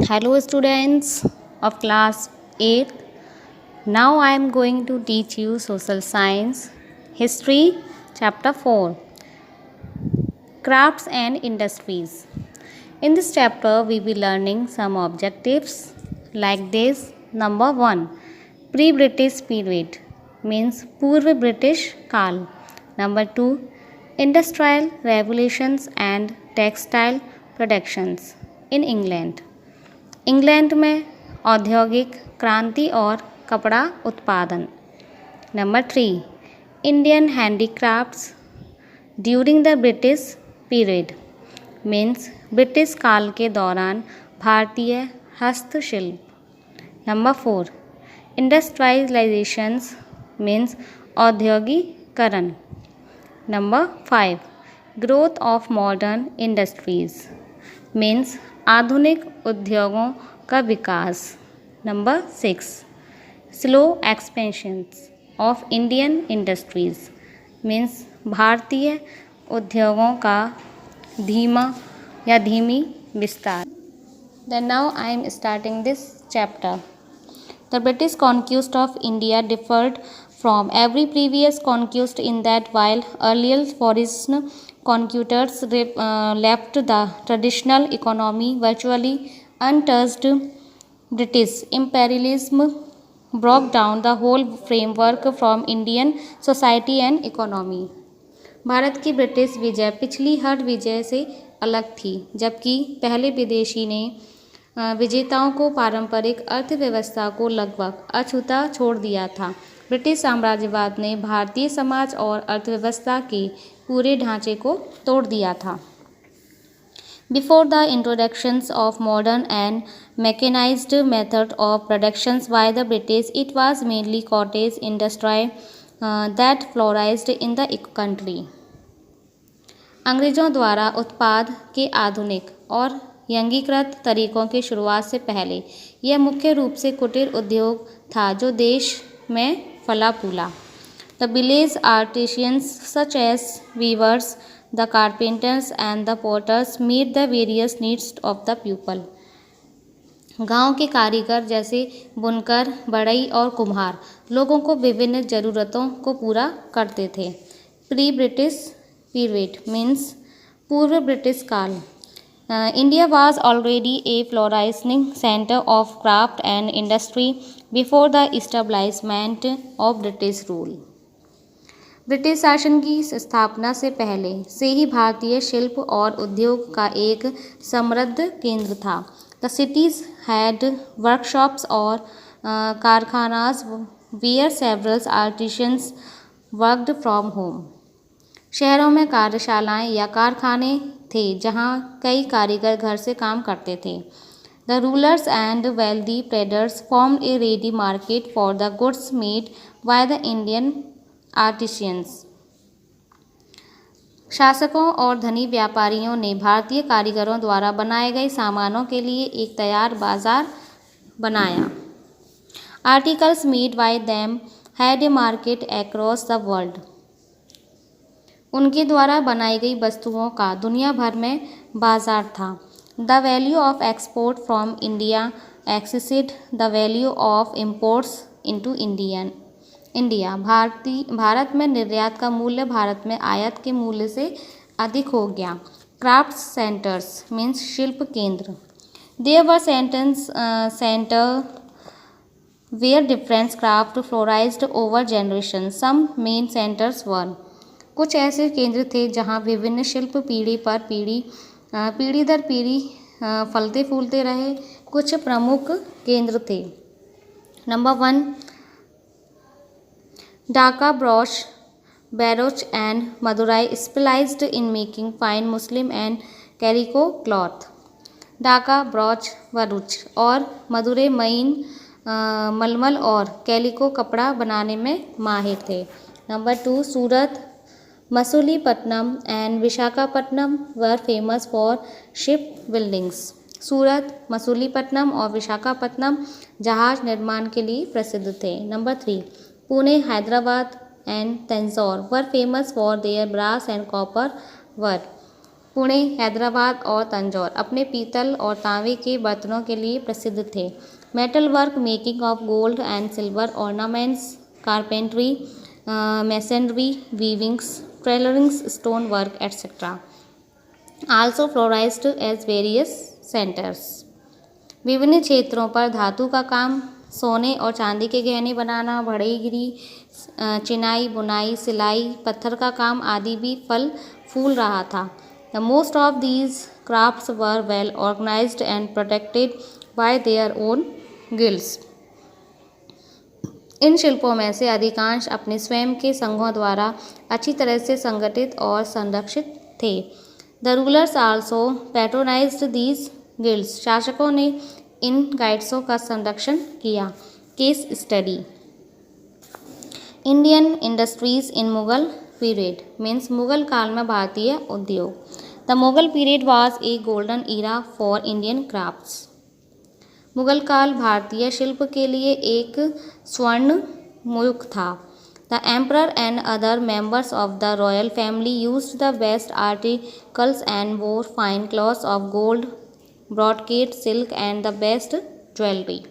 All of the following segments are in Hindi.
Hello students of class 8th. Now I am going to teach you social science, history, chapter 4, crafts and industries. In this chapter we will be learning some objectives like this. Number 1, pre-British period means Purv British Kal. Number 2, industrial revolutions and textile productions in England. England में औद्योगिक क्रांति और कपड़ा उत्पादन। Number 3, Indian handicrafts during the British period means British काल के दौरान भारतीय हस्तशिल्प। नंबर 4, इंडस्ट्रियलाइजेशंस मीन्स औद्योगिकरण। Number 5, growth of modern industries means आधुनिक उद्योगों का विकास। Number 6, slow expansions of Indian industries means भारतीय उद्योगों का धीमी विस्तार। Then now I am starting this chapter. The British conquest of India differed from every previous conquest in that while earlier foreign conquistadors left the traditional economy virtually untouched, British imperialism broke down the whole framework from Indian society and economy. Bharat की ब्रिटिश विजय पिछली हर विजय से अलग थी, जबकि पहले विदेशी ने विजेताओं को पारंपरिक अर्थव्यवस्था को लगभग अछूता छोड़ दिया था। ब्रिटिश साम्राज्यवाद ने भारतीय समाज और अर्थव्यवस्था के पूरे ढांचे को तोड़ दिया था। Before the introductions of modern and mechanized method of productions by the British, it was mainly cottage industry that flourished in the country. अंग्रेजों द्वारा उत्पाद के आधुनिक और यंगीकृत तरीकों की शुरुआत से पहले यह मुख्य रूप से कुटीर उद्योग था जो देश में फला फूला। The village artisans such as weavers, the carpenters and the potters meet the various needs of the people. गांव के कारीगर जैसे बुनकर, बढ़ई और कुम्हार लोगों को विभिन्न ज़रूरतों को पूरा करते थे। प्री ब्रिटिश पीरियड मीन्स पूर्व ब्रिटिश काल। India was already a flourishing center of craft and industry before the establishment of British rule. British शासन की स्थापना से पहले से ही भारतीय शिल्प और उद्योग का एक समृद्ध केंद्र था। द सिटीज हैड वर्कशॉप्स और कारखानास where several artisans worked from home. शहरों में कार्यशालाएं या कारखाने थे जहां कई कारीगर घर से काम करते थे। The rulers and wealthy traders formed A ready market for the goods made by the Indian artisans. शासकों और धनी व्यापारियों ने भारतीय कारीगरों द्वारा बनाए गए सामानों के लिए एक तैयार बाजार बनाया। Articles made by them had a market across the world. उनके द्वारा बनाई गई वस्तुओं का दुनिया भर में बाजार था। The value of export from India exceed the value of imports into India. भारत में निर्यात का मूल्य भारत में आयात के मूल्य से अधिक हो गया। क्राफ्ट सेंटर्स मीन्स शिल्प केंद्र। There were centre where different craft flourished over generation. Some main centres were. कुछ ऐसे केंद्र थे जहां विभिन्न शिल्प पीढ़ी दर पीढ़ी फलते फूलते रहे। कुछ प्रमुख केंद्र थे। Number 1, Dhaka Broach Broach and Madurai specialised in making fine muslin and calico cloth. Dhaka Broach Bharuch और मदुरै मईन मलमल और कैलिको कपड़ा बनाने में माहिर थे। Number 2, Surat Masulipatnam and Visakhapatnam were famous for ship buildings. Surat, Masulipatnam और विशाखापट्टनम जहाज निर्माण के लिए प्रसिद्ध थे। Number 3, Pune, Hyderabad and Tanjore were famous for their brass and copper work. Pune, Hyderabad और तंजौर अपने पीतल और तांबे के बर्तनों के लिए प्रसिद्ध थे। Metal work, making of gold and silver ornaments, carpentry, masonry, weavings, tailoring, stone work etcetera also flourished as various centres. विभिन्न क्षेत्रों पर धातु का काम, सोने और चांदी के गहने बनाना, बढ़ईगिरी, चिनाई, बुनाई, सिलाई, पत्थर का काम आदि भी फल फूल रहा था। The most of these crafts were well organised and protected by their own guilds. इन शिल्पों में से अधिकांश अपने स्वयं के संघों द्वारा अच्छी तरह से संगठित और संरक्षित थे। The rulers also patronised these guilds. शासकों ने इन गाइड्सों का संरक्षण किया। Case study, Indian industries in Mughal period means Mughal काल में भारतीय उद्योग। The Mughal period was a golden era for Indian crafts. Mughal काल भारतीय शिल्प के लिए एक स्वर्ण युग था। The emperor and other members of the royal family used the best articles and wore fine cloths of gold, ब्रॉडकेट, silk and the best jewellery.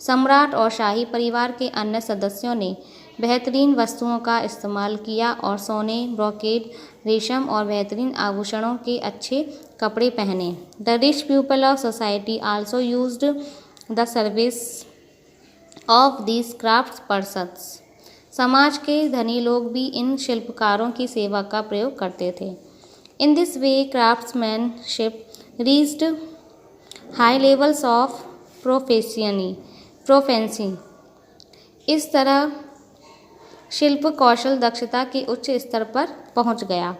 सम्राट और शाही परिवार के अन्य सदस्यों ने बेहतरीन वस्तुओं का इस्तेमाल किया और सोने, ब्रॉकेट, रेशम और बेहतरीन आभूषणों के अच्छे कपड़े पहने। The rich people of society also used the service of these craft persons. समाज के धनी लोग भी इन शिल्पकारों की सेवा का प्रयोग करते थे। In this way craftsmanship reached high levels of proficiency. इस तरह शिल्प कौशल दक्षता के उच्च स्तर पर पहुंच गया।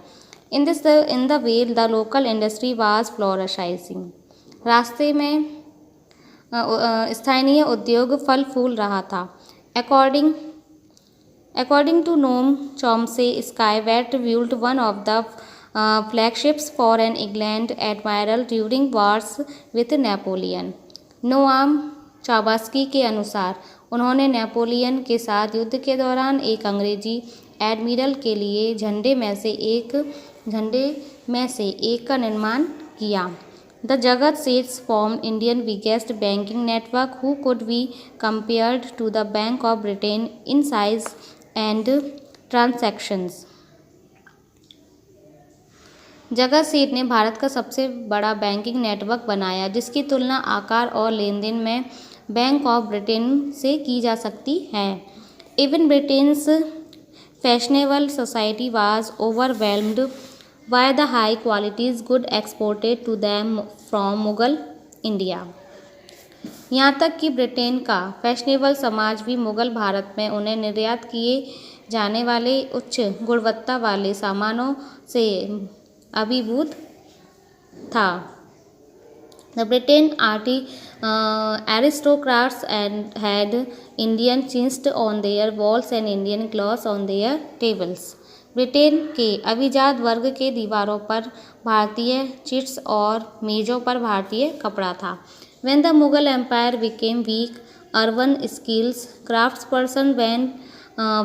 In the way the local industry was flourishing. रास्ते में स्थानीय उद्योग फल फूल रहा था। According to Noam Chomsky, Skyward built one of the flagships for an England admiral during wars with Napoleon. Noam Chomsky के अनुसार उन्होंने नेपोलियन के साथ युद्ध के दौरान एक अंग्रेजी एडमिरल के लिए झंडे में से एक का निर्माण किया। The Jagat Seths formed Indian biggest banking network who could be compared to the Bank of Britain in size and transactions. जगत सेठ ने भारत का सबसे बड़ा बैंकिंग नेटवर्क बनाया जिसकी तुलना आकार और लेन देन में बैंक ऑफ ब्रिटेन से की जा सकती है। Even Britain's fashionable society was overwhelmed by the high qualities goods exported to them from Mughal India. यहाँ तक कि ब्रिटेन का फैशनेबल समाज भी मुगल भारत में उन्हें निर्यात किए जाने वाले उच्च गुणवत्ता वाले सामानों से अभिभूत था। The Britain aristocrats had Indian chintz on their walls and Indian cloths on their tables. Britain के अभिजात वर्ग के दीवारों पर भारतीय चिट्स और मेज़ों पर भारतीय कपड़ा था। When the Mughal Empire became weak, urban skills craftspersons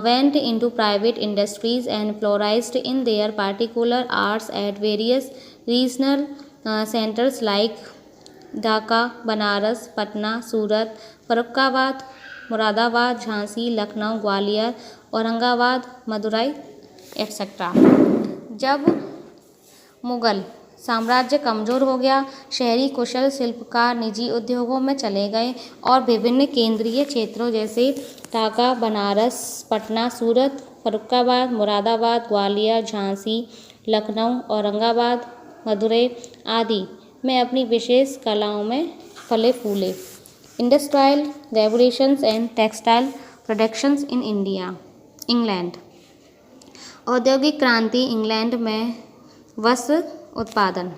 went into private industries and flourished in their particular arts at various regional centers like Dhaka, Banaras, Patna, Surat, Farrukhabad, Moradabad, Jhansi, Lucknow, Gwalior, Aurangabad, Madurai etcetera. जब मुगल साम्राज्य कमज़ोर हो गया, शहरी कुशल शिल्पकार निजी उद्योगों में चले गए और विभिन्न केंद्रीय क्षेत्रों जैसे ढाका, बनारस, पटना, सूरत, फर्रुखाबाद, मुरादाबाद, ग्वालियर, झांसी, लखनऊ, औरंगाबाद, मदुरई आदि में अपनी विशेष कलाओं में फले फूले। Industrial revolutions and textile productions in England. औद्योगिक क्रांति इंग्लैंड में वस्त्र उत्पादन।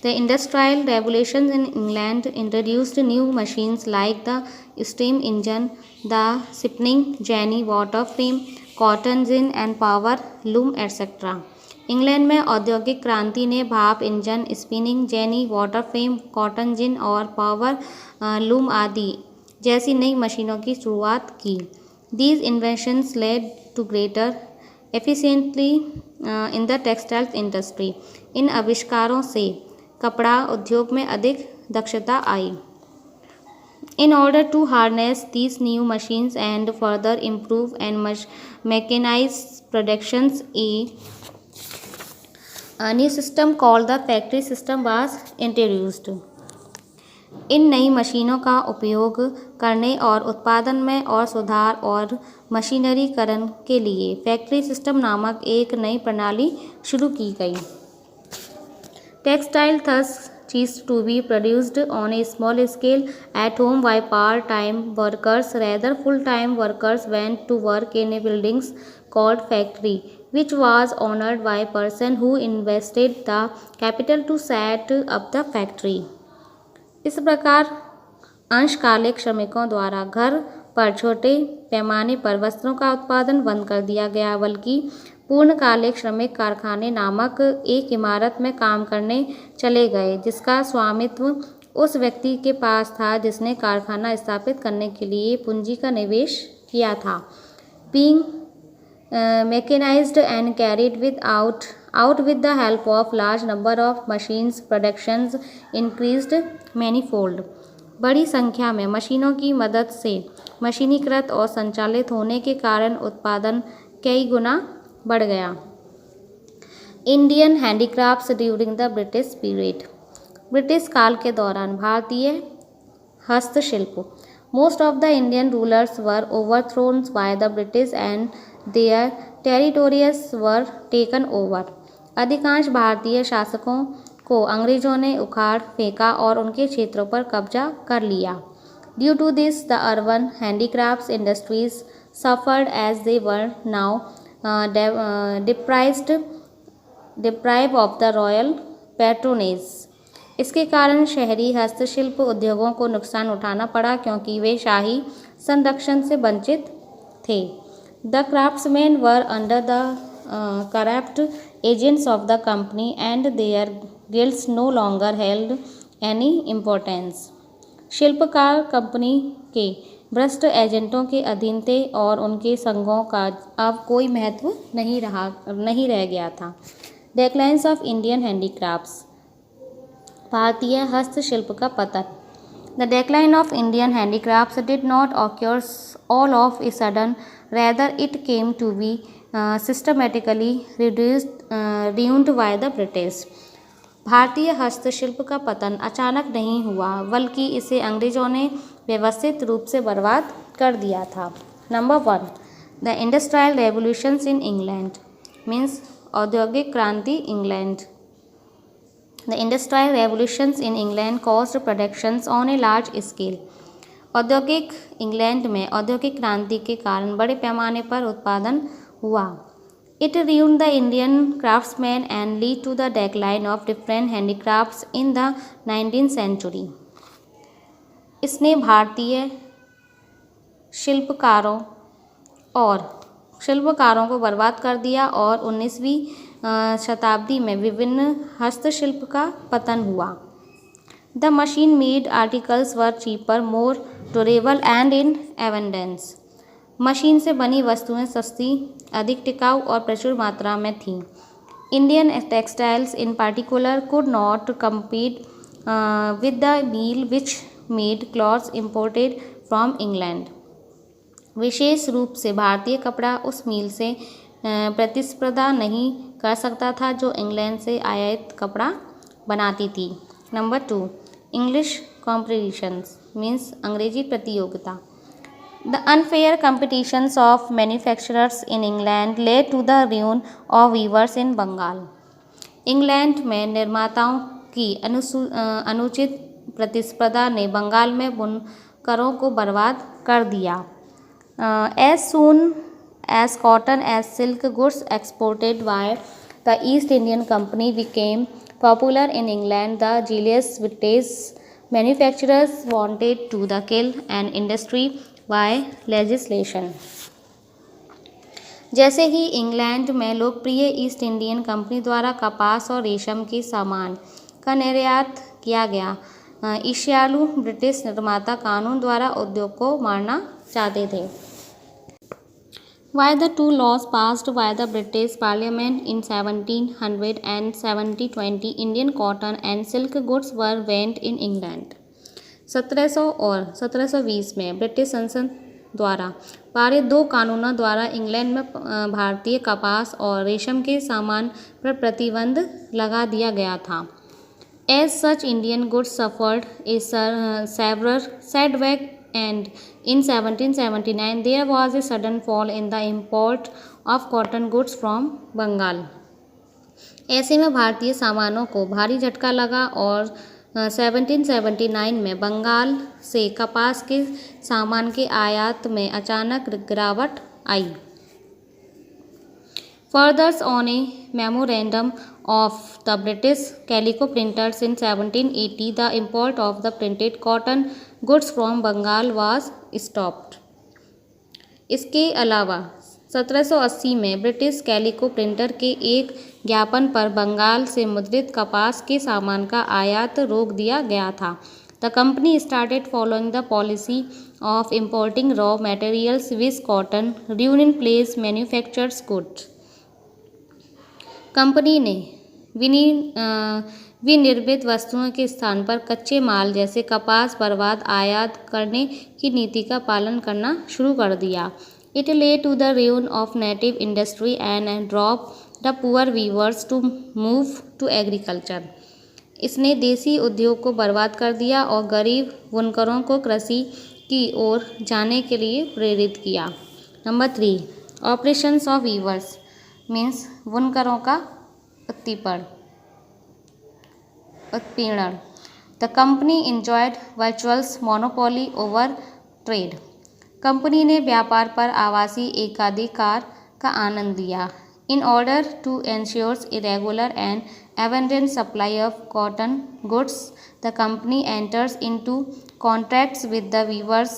The industrial revolution in England introduced new machines like the steam engine, the spinning jenny, water frame, cotton gin and power loom etc. England में औद्योगिक क्रांति ने भाप engine, spinning jenny, water frame, cotton gin और पावर लूम आदि जैसी नई मशीनों की शुरुआत की। These inventions led to greater efficiently in the textiles industry. इन आविष्कारों से कपड़ा उद्योग में अधिक दक्षता आई. In order to harness these new machines and further improve and mechanize productions, a new system called the factory system was introduced. इन नई मशीनों का उपयोग करने और उत्पादन में और सुधार और मशीनरीकरण के लिए फैक्ट्री सिस्टम नामक एक नई प्रणाली शुरू की गई. Textile thus ceased to be produced on a small scale at home by part-time workers. Rather, full-time workers went to work in a buildings called factory, which was owned by a person who invested the capital to set up the factory. इस प्रकार अंशकालिक श्रमिकों द्वारा घर पर छोटे पैमाने पर वस्त्रों का उत्पादन बंद कर दिया गया, बल्कि पूर्णकालिक श्रमिक कारखाने नामक एक इमारत में काम करने चले गए, जिसका स्वामित्व उस व्यक्ति के पास था जिसने कारखाना स्थापित करने के लिए पूंजी का निवेश किया था. Being mechanized and carried out with the help of large number of machines, productions increased manifold. बड़ी संख्या में मशीनों की मदद से मशीनीकृत और संचालित होने के कारण उत्पादन कई गुना बढ़ गया. Indian handicrafts during the British period. British काल के दौरान भारतीय हस्तशिल्प. Most of the Indian rulers were overthrown by the British and their territories were taken over. अधिकांश भारतीय शासकों को अंग्रेजों ने उखाड़ फेंका और उनके क्षेत्रों पर कब्जा कर लिया. Due to this the urban handicrafts industries suffered as they were now deprived of the royal patronage. इसके कारण शहरी हस्तशिल्प उद्योगों को नुकसान उठाना पड़ा क्योंकि वे शाही संरक्षण से वंचित थे. The craftsmen were under the corrupt agents of the company and their guilds no longer held any importance. शिल्पकार कंपनी के भ्रष्ट एजेंटों के अधीन थे और उनके संघों का अब कोई महत्व नहीं रह गया था. Declines of Indian handicrafts. भारतीय हस्तशिल्प का पतन. The decline of Indian handicrafts did not occur all of a sudden, rather it came to be systematically ruined by the British. भारतीय हस्तशिल्प का पतन अचानक नहीं हुआ, बल्कि इसे अंग्रेजों ने व्यवस्थित रूप से बर्बाद कर दिया था. Number 1, the industrial revolutions in England. Means औद्योगिक क्रांति England. The industrial revolutions in England caused productions on a large scale. औद्योगिक इंग्लैंड में औद्योगिक क्रांति के कारण बड़े पैमाने पर उत्पादन हुआ. It ruined the Indian craftsmen and led to the decline of different handicrafts in the 19th century. इसने भारतीय शिल्पकारों को बर्बाद कर दिया और 19वीं शताब्दी में विभिन्न हस्तशिल्प का पतन हुआ. The machine made articles were cheaper, more durable and in abundance. Machine से बनी वस्तुएं सस्ती, अधिक टिकाऊ और प्रचुर मात्रा में थीं. Indian textiles in particular could not compete with the mill which made cloths imported from England. विशेष रूप से भारतीय कपड़ा उस मील से प्रतिस्पर्धा नहीं कर सकता था जो इंग्लैंड से आयातित कपड़ा बनाती थी. Number 2, English competitions. मीन्स अंग्रेजी प्रतियोगिता. The unfair competitions of manufacturers in England led to the ruin of weavers in Bengal. England में निर्माताओं की अनुचित प्रतिस्पर्धा ने बंगाल में बुनकरों को बर्बाद कर दिया. As soon as cotton as silk goods exported by the East Indian Company became popular in England, the zealous British manufacturers wanted to kill an industry by legislation. जैसे ही इंग्लैंड में लोकप्रिय ईस्ट इंडियन कंपनी द्वारा कपास और रेशम के सामान का निर्यात किया गया, ईर्ष्यालु ब्रिटिश निर्माता कानून द्वारा उद्योग को मारना चाहते थे. Why the two laws passed by the British Parliament in 1700 and 1720 Indian cotton and silk goods were banned in England. 1700 और 1720 में ब्रिटिश संसद द्वारा पारित दो कानूनों द्वारा इंग्लैंड में भारतीय कपास और रेशम के सामान पर प्रतिबंध लगा दिया गया था. As such, Indian goods suffered a severe setback, and in 1779 there was a sudden fall in the import of cotton goods from Bengal. ऐसे में भारतीय सामानों को भारी झटका लगा और 1779 में बंगाल से कपास के सामान के आयात में अचानक गिरावट आई. Further, on a memorandum of the British calico printers in 1780, the import of the printed cotton goods from Bengal was stopped. इसके अलावा 1780 में ब्रिटिश कैलिको प्रिंटर के एक ज्ञापन पर बंगाल से मुद्रित कपास के सामान का आयात रोक दिया गया था. The company started following the policy of importing raw materials with cotton, ruin place manufactured goods. Company ने विनिर्मित वस्तुओं के स्थान पर कच्चे माल जैसे कपास बर्बाद आयात करने की नीति का पालन करना शुरू कर दिया. It led to the ruin of native industry and drove the poor weavers to move to agriculture. इसने देसी उद्योग को बर्बाद कर दिया और गरीब बुनकरों को कृषि की ओर जाने के लिए प्रेरित किया. Number 3, operations of weavers means बुनकरों का उत्पीड़न. The company enjoyed virtual monopoly over trade. कंपनी ने व्यापार पर आवासी एकाधिकार का आनंद लिया. In order to ensure a regular and abundant supply of cotton goods, the company enters into contracts with the weavers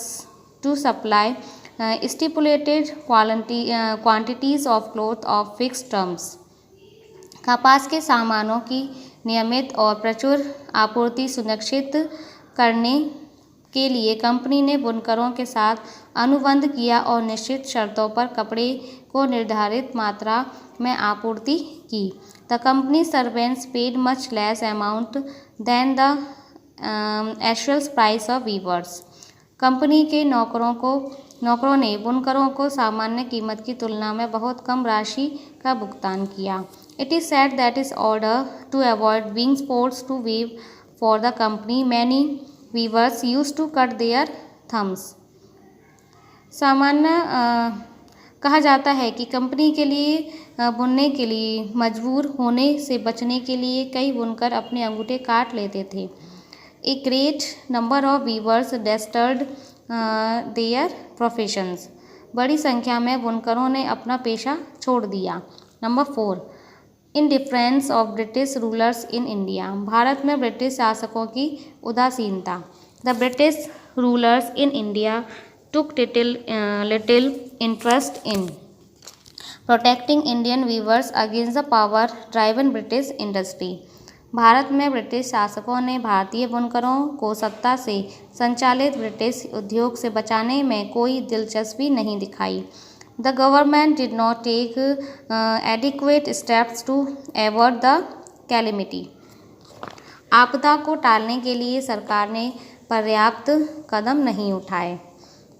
to supply stipulated quantities of cloth of fixed terms. कपास के सामानों की नियमित और प्रचुर आपूर्ति सुनिश्चित करने के लिए कंपनी ने बुनकरों के साथ अनुबंध किया और निश्चित शर्तों पर कपड़े को निर्धारित मात्रा में आपूर्ति की. The company servants paid much less amount than the actual price of weavers. Company के नौकरों ने बुनकरों को सामान्य कीमत की तुलना में बहुत कम राशि का भुगतान किया. It is said that is order to avoid being forced to weave for the company many weavers used to cut their thumbs. सामान्य कहा जाता है कि कंपनी के लिए बुनने के लिए मजबूर होने से बचने के लिए कई बुनकर अपने अंगूठे काट लेते थे. A great number of weavers deserted their professions. बड़ी संख्या में बुनकरों ने अपना पेशा छोड़ दिया. Number 4, indifference of British rulers in India. भारत में ब्रिटिश शासकों की उदासीनता. The British rulers in India took little interest in protecting Indian weavers against the power-driven British industry. Bharat में ब्रिटिश शासकों ने भारतीय बुनकरों को सत्ता से संचालित ब्रिटिश उद्योग से बचाने में कोई दिलचस्पी नहीं दिखाई. The government did not take adequate steps to avert the calamity. आपदा को टालने के लिए सरकार ने पर्याप्त कदम नहीं उठाए.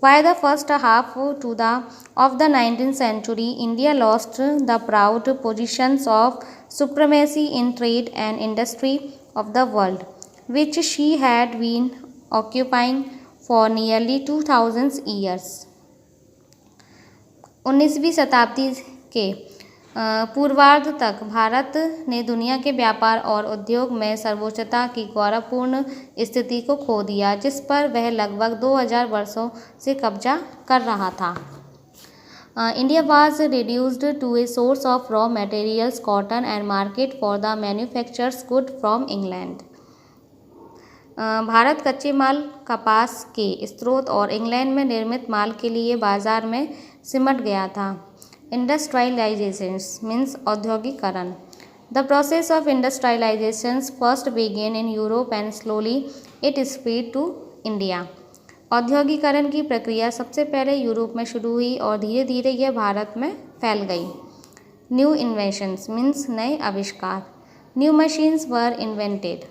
By the first half of the 19th century, India lost the proud positions of supremacy in trade and industry of the world, which she had been occupying for nearly 2000 years. 19वीं शताब्दी के पूर्वार्ध तक भारत ने दुनिया के व्यापार और उद्योग में सर्वोच्चता की गौरवपूर्ण स्थिति को खो दिया, जिस पर वह लगभग 2000 वर्षों से कब्जा कर रहा था. India was reduced to a source of raw materials cotton and market for the manufactures good from England. भारत कच्चे माल कपास के स्रोत और इंग्लैंड में निर्मित माल के लिए बाजार में सिमट गया था. Industrialization means औद्योगिकरण. The process of industrialization first began in Europe and slowly it spread to India. औद्योगिकरण की प्रक्रिया सबसे पहले यूरोप में शुरू हुई और धीरे धीरे यह भारत में फैल गई। न्यू इन्वेंशंस मीन्स नए आविष्कार। न्यू मशीन्स वर इन्वेंटेड,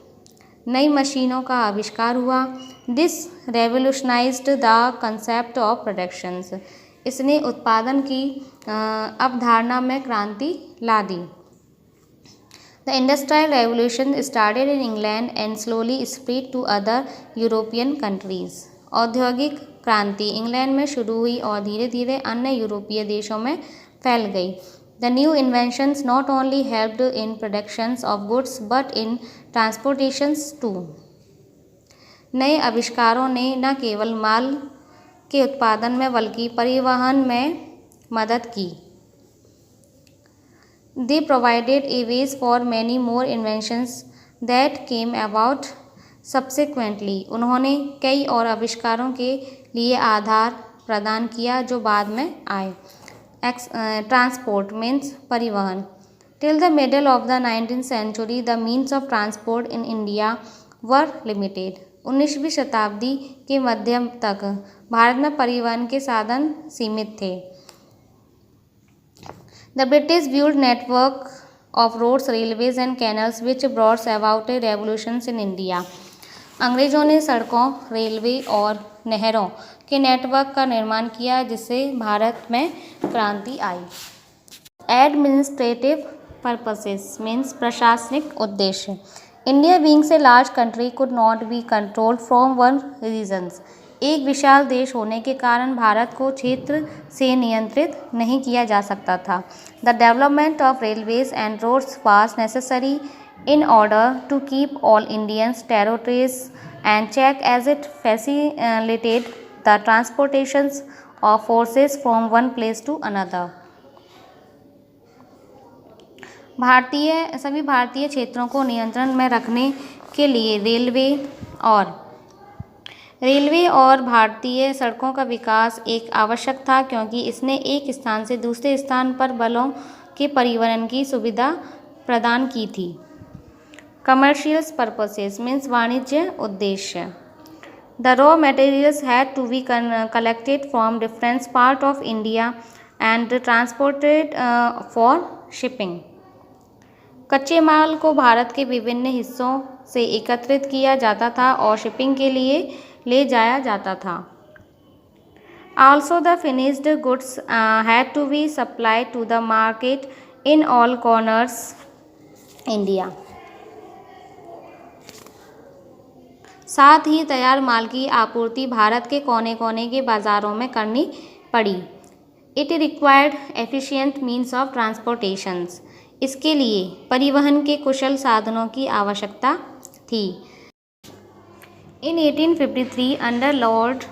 नई मशीनों का आविष्कार हुआ। This revolutionised the concept of productions, इसने उत्पादन की अवधारणा में क्रांति ला दी। The industrial revolution started in England and slowly spread to other European countries. औद्योगिक क्रांति इंग्लैंड में शुरू हुई और धीरे धीरे अन्य यूरोपीय देशों में फैल गई। The new inventions not only helped in productions of goods but in transportations too. नए आविष्कारों ने न केवल माल के उत्पादन में बल्कि परिवहन में मदद की। They provided a ways for many more inventions that came about subsequently. उन्होंने कई और आविष्कारों के लिए आधार प्रदान किया जो बाद में आए। ट्रांसपोर्ट मीन्स परिवहन। Till the middle of the 19th century, the means of transport in India were limited. 19वीं शताब्दी के मध्य तक भारत में परिवहन के साधन सीमित थे। The British built network of roads, railways and canals which brought about a revolution in India. अंग्रेजों ने सड़कों, रेलवे और नहरों के नेटवर्क का निर्माण किया जिससे भारत में क्रांति आई। Administrative purposes means प्रशासनिक उद्देश्य। India being a large country could not be controlled from one regions. एक विशाल देश होने के कारण भारत को क्षेत्र से नियंत्रित नहीं किया जा सकता था। The development of railways and roads was necessary in order to keep all Indians territories and check as it facilitate the transportations of forces from one place to another. सभी भारतीय क्षेत्रों को नियंत्रण में रखने के लिए रेलवे और भारतीय सड़कों का विकास एक आवश्यक था क्योंकि इसने एक स्थान से दूसरे स्थान पर बलों के परिवहन की सुविधा प्रदान की थी। कमर्शियल पर्पसेस मीन्स वाणिज्य उद्देश्य। The raw materials had to be collected from different part of India and transported for shipping. कच्चे माल को भारत के विभिन्न हिस्सों से एकत्रित किया जाता था और शिपिंग के लिए ले जाया जाता था। Also the finished goods had to be supplied to the market in all corners India. साथ ही तैयार माल की आपूर्ति भारत के कोने कोने के बाजारों में करनी पड़ी। It required efficient means of transportations. इसके लिए परिवहन के कुशल साधनों की आवश्यकता थी। In 1853, under Lord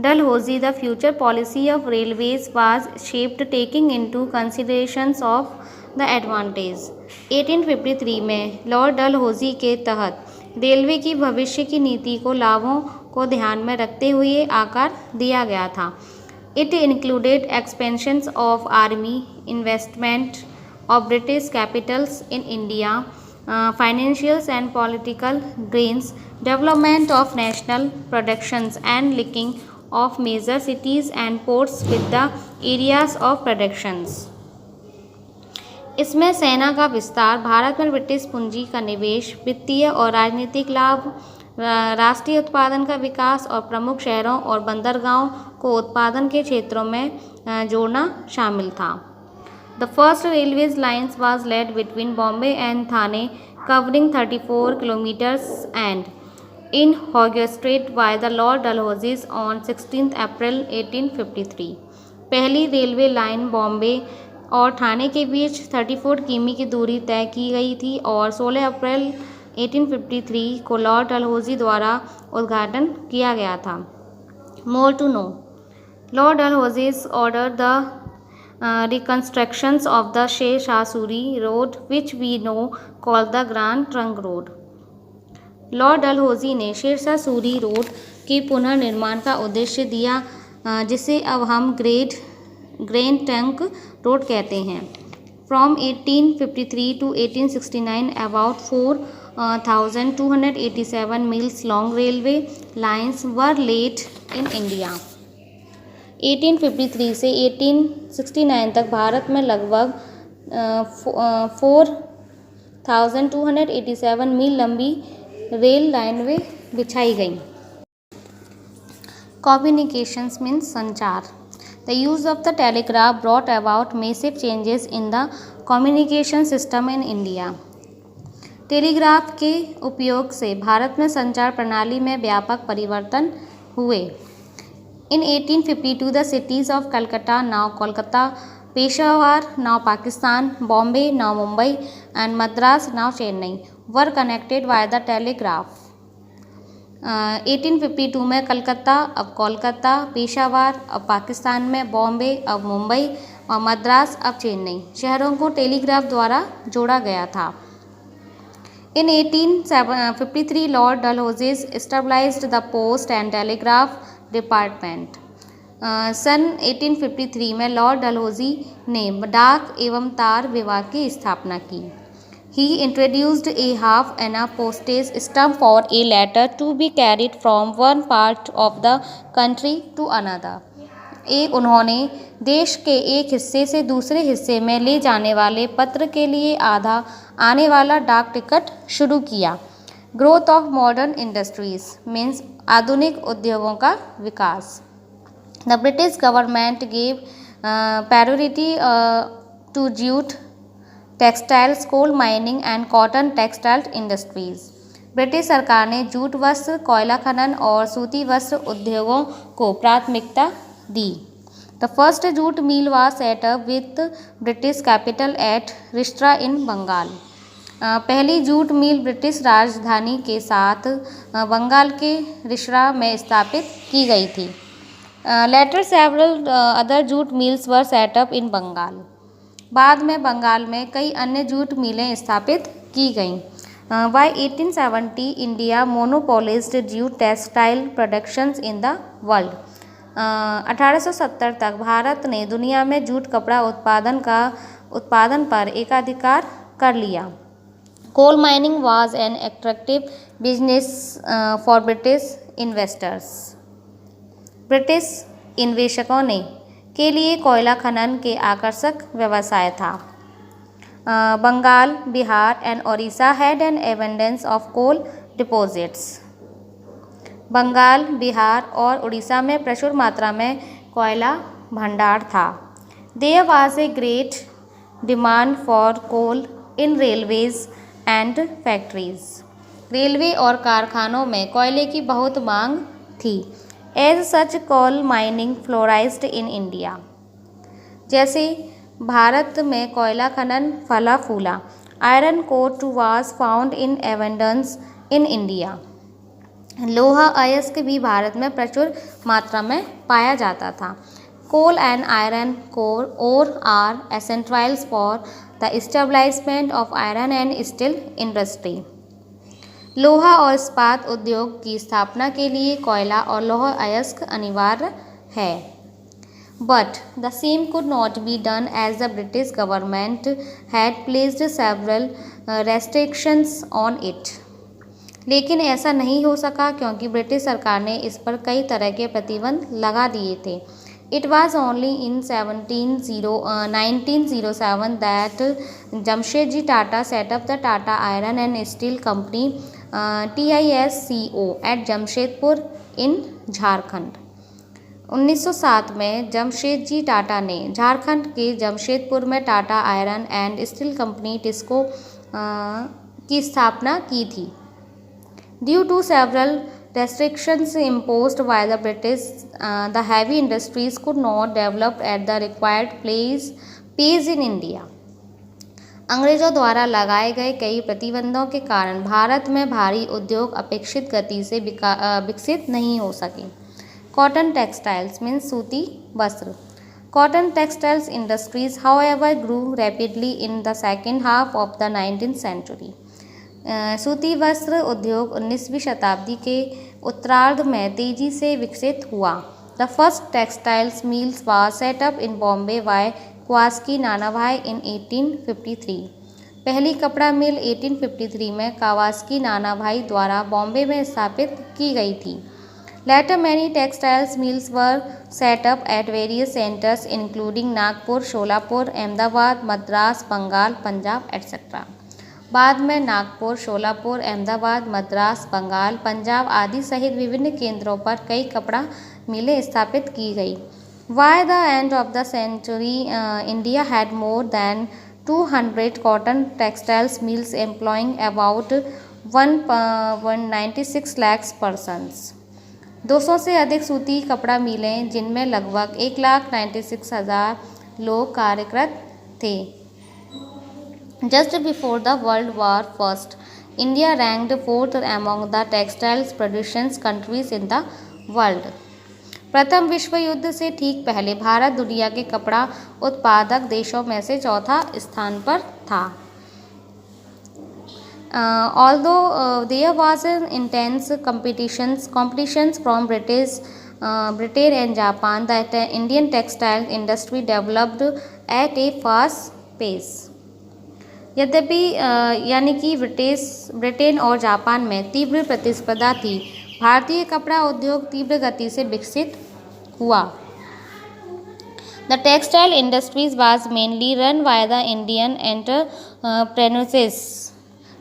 Dalhousie, the future policy of railways was shaped taking into considerations of the advantage. 1853 में लॉर्ड डलहौजी के तहत रेलवे की भविष्य की नीति को लाभों को ध्यान में रखते हुए आकार दिया गया था। It included expansions of army, investment of British capitals in India, financial and political gains, development of national productions and linking of major cities and ports with the areas of productions. इसमें सेना का विस्तार, भारत में ब्रिटिश पूंजी का निवेश, वित्तीय और राजनीतिक लाभ, राष्ट्रीय उत्पादन का विकास और प्रमुख शहरों और बंदरगाहों को उत्पादन के क्षेत्रों में जोड़ना शामिल था। The first railways lines was laid between Bombay and Thane, covering 34 kilometers and inaugurated by the Lord Dalhousie on 16 April 1853. पहली रेलवे लाइन बॉम्बे और ठाणे के बीच 34 किमी की दूरी तय की गई थी और 16 अप्रैल 1853 को लॉर्ड डलहौजी द्वारा उद्घाटन किया गया था। More to know, Lord Dalhousie ordered the reconstructions of the Shah Suri Road, which we know called the Grand Trunk Road. Lord Dalhousie ने शेरशाह सूरी रोड के पुनर्निर्माण का उद्देश्य दिया जिसे अब हम ग्रैंड ट्रंक रोड कहते हैं। From 1853 to 1869, about 4 1287 miles long railway lines were laid in India. 1853 से 1869 तक भारत में लगभग 4287 मील लंबी रेल लाइनें बिछाई गईं। Communications means संचार। The use of the telegraph brought about massive changes in the communication system in India. Telegraph के उपयोग से भारत में संचार प्रणाली में व्यापक परिवर्तन हुए। In 1852, the cities of Calcutta, now Kolkata, Peshawar, now Pakistan, Bombay, now Mumbai, and Madras, now Chennai, were connected via the telegraph. 1852 में कलकत्ता अब कोलकाता, पेशावर अब पाकिस्तान में, बॉम्बे अब मुंबई और मद्रास अब चेन्नई शहरों को टेलीग्राफ द्वारा जोड़ा गया था। In 1853, Lord Dalhousie established the Post and Telegraph Department. सन 1853 में लॉर्ड डलहौजी ने डाक एवं तार विभाग की स्थापना की। He introduced a half-anna postage stamp for a letter to be carried from one part of the country to another. उन्होंने देश के एक हिस्से से दूसरे हिस्से में ले जाने वाले पत्र के लिए आधा आने वाला डाक टिकट शुरू किया। Growth of modern industries means आधुनिक उद्योगों का विकास। The British government gave priority to jute textiles, coal mining and cotton textile industries. British सरकार ने जूट वस्त्र, कोयला खनन और सूती वस्त्र उद्योगों को प्राथमिकता दी। The first jute mill was set up with British capital at Rishra in Bengal. पहली जूट मिल ब्रिटिश राजधानी के साथ बंगाल के रिश्रा में स्थापित की गई थी। Later several other jute mills were set up in Bengal. बाद में बंगाल में कई अन्य जूट मिलें स्थापित की गईं। By 1870 India monopolised jute textile productions in the world. 1870 तक भारत ने दुनिया में जूट कपड़ा उत्पादन पर एकाधिकार कर लिया। Coal mining was an attractive business for British investors. British निवेशकों के लिए कोयला खनन के आकर्षक व्यवसाय था। Bengal, Bihar and Odisha had an abundance of coal deposits. Bengal, Bihar और उड़ीसा में प्रचुर मात्रा में कोयला भंडार था। There was a great demand for coal in railways and factories. Railway और कारखानों में कोयले की बहुत मांग थी। As such coal mining flourished in India. जैसे भारत में कोयला खनन फला फूला। Iron core was found in abundance in India. लोहा अयस्क भी भारत में प्रचुर मात्रा में पाया जाता था। Coal and iron core ore are essentials for the establishment of iron and steel industry. लोहा और इस्पात उद्योग की स्थापना के लिए कोयला और लौह अयस्क अनिवार्य है। But the same could not be done as the British government had placed several restrictions on it. लेकिन ऐसा नहीं हो सका क्योंकि ब्रिटिश सरकार ने इस पर कई तरह के प्रतिबंध लगा दिए थे। It was only in 1907 that Jamshedji Tata set up the Tata iron and steel company TISCO at Jamshedpur in Jharkhand. 1907 में जमशेदजी टाटा ने झारखंड के जमशेदपुर में Tata iron and steel company TISCO की स्थापना की थी। Due to several restrictions imposed by the British, the heavy industries could not develop at the required pace in India. अंग्रेजों द्वारा लगाए गए कई प्रतिबंधों के कारण भारत में भारी उद्योग अपेक्षित गति से विकसित नहीं हो सके। कॉटन टेक्सटाइल्स मीन्स सूती वस्त्र। Cotton textiles industries, however, grew rapidly in the second half of the 19th century. सूती वस्त्र उद्योग 19वीं शताब्दी के उत्तरार्ध में तेजी से विकसित हुआ। The first textiles mills was set up in Bombay by Cowasji Nanabhai in 1853। पहली कपड़ा मिल 1853 में कावासकी नानाभाई द्वारा बॉम्बे में स्थापित की गई थी। Later, many textiles mills were set up at various centers including Nagpur, Sholapur, Ahmedabad, Madras, Bengal, Punjab, etc. बाद में नागपुर, शोलापुर, अहमदाबाद, मद्रास, बंगाल, पंजाब आदि सहित विभिन्न केंद्रों पर कई कपड़ा मिलें स्थापित की गई। By the end of the century, India had more than 200 cotton textiles mills employing about 196 lakhs persons. 200 से अधिक सूती कपड़ा मिलें जिनमें लगभग 1,96,000 लोग कार्यरत थे। Just before the World War I, India ranked 4th among the textiles producing countries in the world. प्रथम विश्व युद्ध से ठीक पहले भारत दुनिया के कपड़ा उत्पादक देशों में से चौथा स्थान पर था। Although there was an intense competitions from Britain and Japan, that Indian textile industry developed at a fast pace. यद्यपि यानी कि ब्रिटेन और जापान में तीव्र प्रतिस्पर्धा थी, भारतीय कपड़ा उद्योग तीव्र गति से विकसित हुआ। The textile industries was mainly run by the Indian entrepreneurs.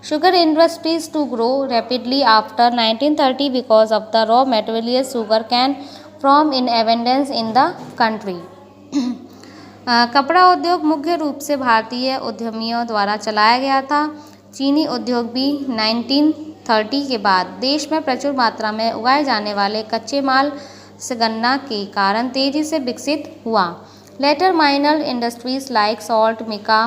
Sugar industries to grow rapidly after 1930 because of the raw materials sugar cane from in abundance in the country. कपड़ा उद्योग मुख्य रूप से भारतीय उद्यमियों द्वारा चलाया गया था। चीनी उद्योग भी 1930 के बाद देश में प्रचुर मात्रा में उगाए जाने वाले कच्चे माल से गन्ना के कारण तेजी से विकसित हुआ। Later minor industries like saltpeter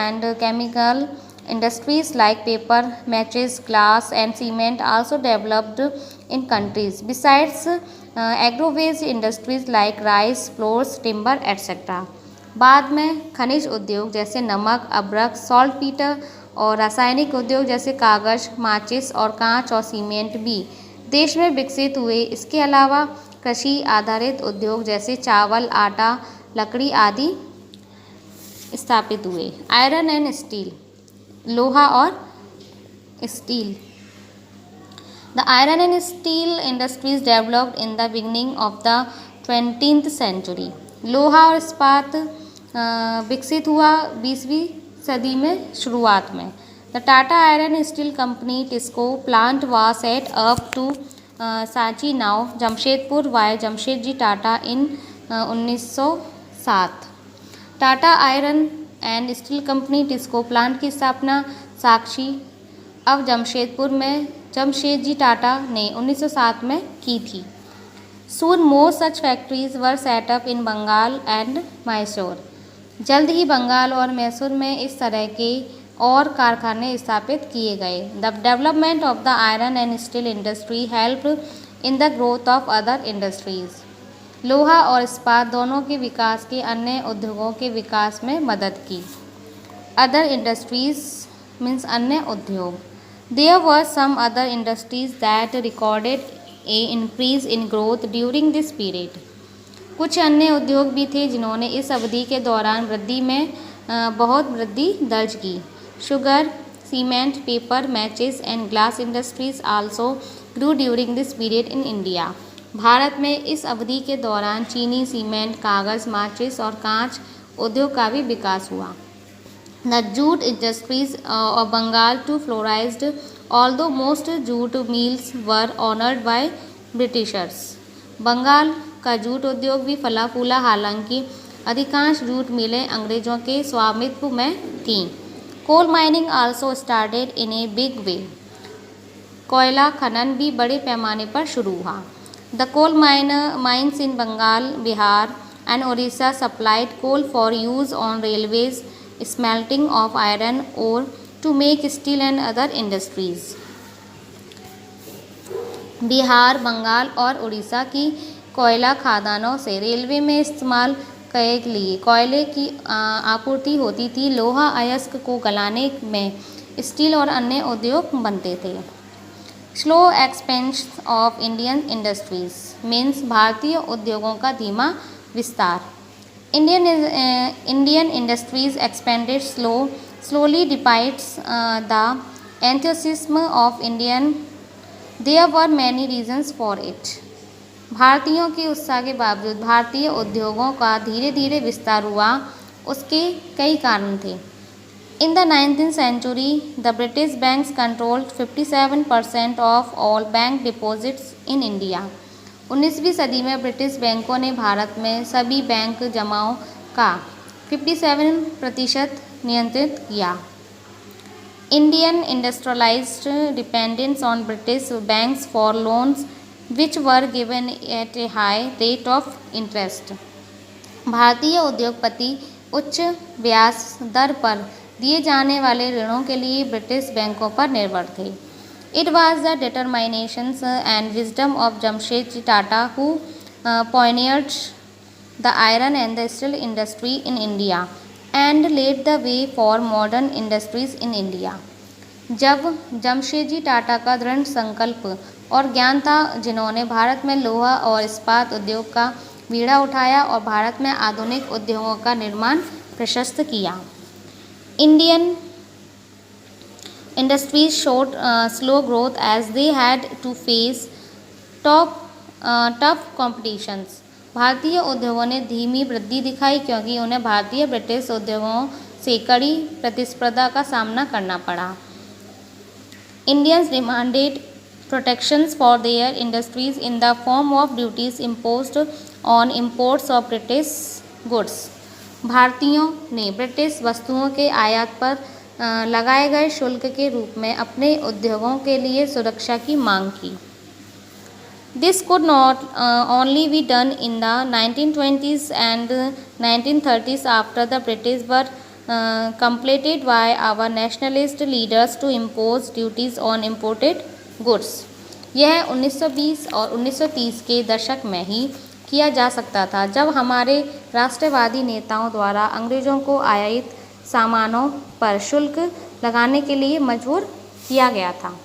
and chemical industries like paper, matches, glass and cement also developed in countries. Besides agro-based industries like rice, flours, timber, etc. बाद में खनिज उद्योग जैसे नमक, अदरक, सॉल्टपीटर और रासायनिक उद्योग जैसे कागज, माचिस और कांच और सीमेंट भी देश में विकसित हुए। इसके अलावा कृषि आधारित उद्योग जैसे चावल, आटा, लकड़ी आदि स्थापित हुए। आयरन एंड स्टील, लोहा और steel. The iron and steel industries developed in the beginning of the 20th century. लोहा और इस्पात विकसित हुआ 20वीं सदी में शुरुआत में। The Tata Iron Steel Company Tisco plant was set up to Sanchi now Jamshedpur by Jamshedji Tata in 1907. Tata iron and steel company TISCO plant की स्थापना साक्षी अब जमशेदपुर में जमशेदजी टाटा ने 1907 में की थी। Soon more such factories were set up in Bengal and Mysore. जल्द ही बंगाल और मैसूर में इस तरह के और कारखाने स्थापित किए गए। The development of the iron and steel industry helped in the growth of other industries. लोहा और इस्पात दोनों के विकास के अन्य उद्योगों के विकास में मदद की। Other industries means अन्य उद्योग। There were some other industries that recorded a increase in growth during this period. कुछ अन्य उद्योग भी थे जिन्होंने इस अवधि के दौरान वृद्धि में बहुत वृद्धि दर्ज की। Sugar, cement, paper, matches and glass industries also grew during this period in India. Bharat में इस अवधि के दौरान चीनी, सीमेंट, कागज, माचिस और कांच उद्योग का भी विकास हुआ। The jute industries of Bengal too flourished, although most jute mills were owned by Britishers. Bengal का जूट उद्योग भी फला फूला, हालांकि अधिकांश जूट मिलें अंग्रेजों के स्वामित्व में थीं। Coal mining also started in a big way. कोयला खनन भी बड़े पैमाने पर शुरू हुआ। The coal mines in Bengal, Bihar and Orissa supplied coal for use on railways, smelting of iron ore to make steel and other industries. Bihar, Bengal और उड़ीसा की कोयला खदानों से रेलवे में इस्तेमाल के लिए कोयले की आपूर्ति होती थी। लोहा अयस्क को गलाने में स्टील और अन्य उद्योग बनते थे। Slow expansion of Indian industries means भारतीय उद्योगों का धीमा विस्तार। Indian industries expanded slow slowly depicts the enthusiasm of Indian. There were many reasons for it. भारतीयों के उत्साह के बावजूद भारतीय उद्योगों का धीरे धीरे विस्तार हुआ, उसके कई कारण थे। In the 19th century, the British banks controlled 57% of all bank deposits in India. 19वीं सदी में ब्रिटिश बैंकों ने भारत में सभी बैंक जमाओं का 57% नियंत्रित किया। Indian industrialized dependence on British banks for loans which were given at a high rate of interest. भारतीय उद्योगपति उच्च ब्याज दर पर दिए जाने वाले ऋणों के लिए ब्रिटिश बैंकों पर निर्भर थे। It was the determinations and wisdom of Jamshedji Tata who pioneered the iron and the steel industry in India and laid the way for modern industries in India. जब जमशेदजी टाटा का दृढ़ संकल्प और ज्ञान था, जिन्होंने भारत में लोहा और इस्पात उद्योग का बीड़ा उठाया और भारत में आधुनिक उद्योगों का निर्माण प्रशस्त किया। Indian industries showed slow growth as they had to face tough competitions. भारतीय उद्योगों ने धीमी वृद्धि दिखाई क्योंकि उन्हें भारतीय ब्रिटिश उद्योगों से कड़ी प्रतिस्पर्धा का सामना करना पड़ा। Indians demanded protections for their industries in the form of duties imposed on imports of British goods. भारतीयों ने ब्रिटिश वस्तुओं के आयात पर लगाए गए शुल्क के रूप में अपने उद्योगों के लिए सुरक्षा की मांग की। This could not only be done in the 1920s and 1930s after the British were compelled by our nationalist leaders to impose duties on imported goods. यह 1920 और 1930 के दशक में ही किया जा सकता था, जब हमारे राष्ट्रवादी नेताओं द्वारा अंग्रेज़ों को आयातित सामानों पर शुल्क लगाने के लिए मजबूर किया गया था।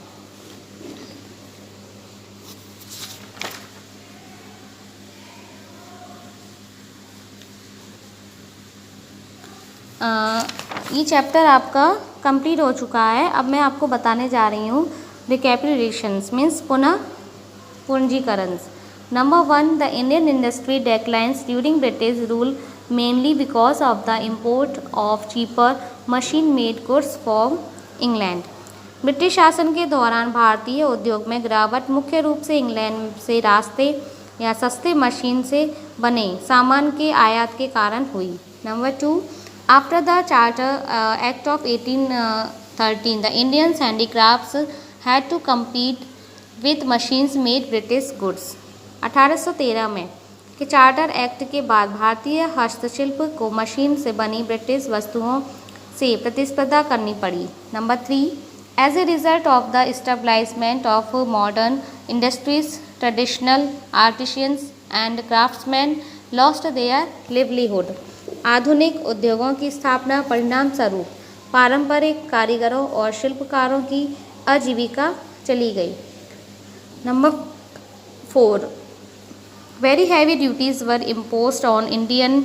ये चैप्टर आपका कंप्लीट हो चुका है। अब मैं आपको बताने जा रही हूँ रिकैपिटुलेशंस मीन्स पुनः पूंजीकरण। Number 1, the Indian industry declines during British rule mainly because of the import of cheaper machine-made goods from England. British शासन के दौरान भारतीय उद्योग में गिरावट मुख्य रूप से इंग्लैंड से रास्ते या सस्ते मशीन से बने सामान के आयात के कारण हुई। Number 2, after the Charter Act of 1813, the Indian handicrafts had to compete with machines made British goods. 1813 में के चार्टर एक्ट के बाद भारतीय हस्तशिल्प को मशीन से बनी ब्रिटिश वस्तुओं से प्रतिस्पर्धा करनी पड़ी। Number 3, as a result of the establishment of modern industries, traditional artisans and craftsmen lost their livelihood. आधुनिक उद्योगों की स्थापना परिणाम स्वरूप पारंपरिक कारीगरों और शिल्पकारों की आजीविका चली गई। Number 4, very heavy duties were imposed on Indian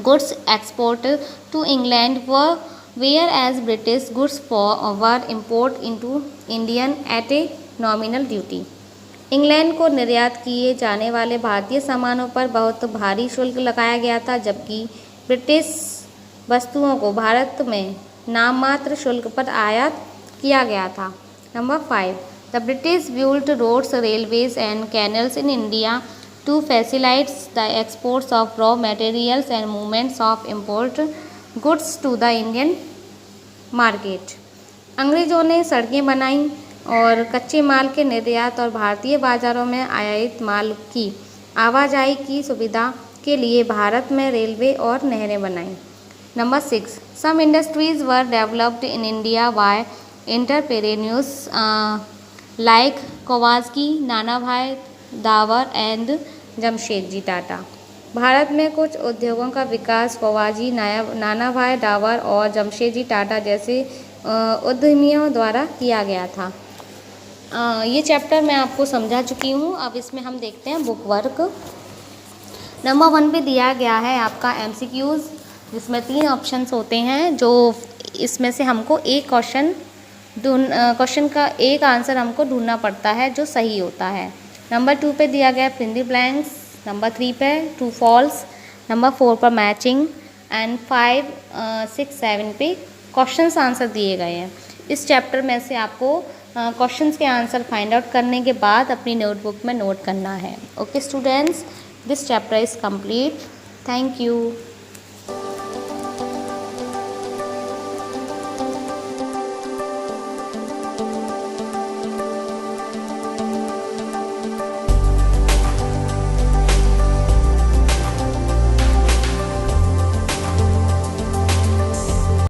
goods exported to England, whereas British goods were imported into Indian at a nominal duty. England को निर्यात किए जाने वाले भारतीय सामानों पर बहुत भारी शुल्क लगाया गया था, जबकि ब्रिटिश वस्तुओं को भारत में नाममात्र शुल्क पर आयात किया गया था। Number 5, the British built roads, railways and canals in India to facilitate the exports of raw materials and movements of import goods to the Indian market. अंग्रेज़ों ने सड़कें बनाई और कच्चे माल के निर्यात और भारतीय बाज़ारों में आयातित माल की आवाजाही की सुविधा के लिए भारत में रेलवे और नहरें बनाई। Number 6, some industries were developed in India by entrepreneurs like Kawasaki, Nanabhai Davar and Jamsetji Tata. भारत में कुछ उद्योगों का विकास कवाजी, नानाभाई दावर और जमशेदजी टाटा जैसे उद्यमियों द्वारा किया गया था। ये चैप्टर मैं आपको समझा चुकी हूँ। अब इसमें हम देखते हैं बुक वर्क। नंबर 1 पे दिया गया है आपका MCQs, जिसमें 3 ऑप्शंस होते हैं, जो इसमें से हमको एक क्वेश्चन का एक आंसर हमको ढूंढना पड़ता है जो सही होता है। नंबर 2 पे दिया गया fill in the blanks, number 3 पे ट्रू फॉल्स, नंबर 4 पर मैचिंग एंड 5, 6, 7 पे क्वेश्चंस आंसर दिए गए हैं। इस चैप्टर में से आपको क्वेश्चंस के आंसर फाइंड आउट करने के बाद अपनी नोटबुक में नोट करना है। Okay students, this chapter is complete. Thank you.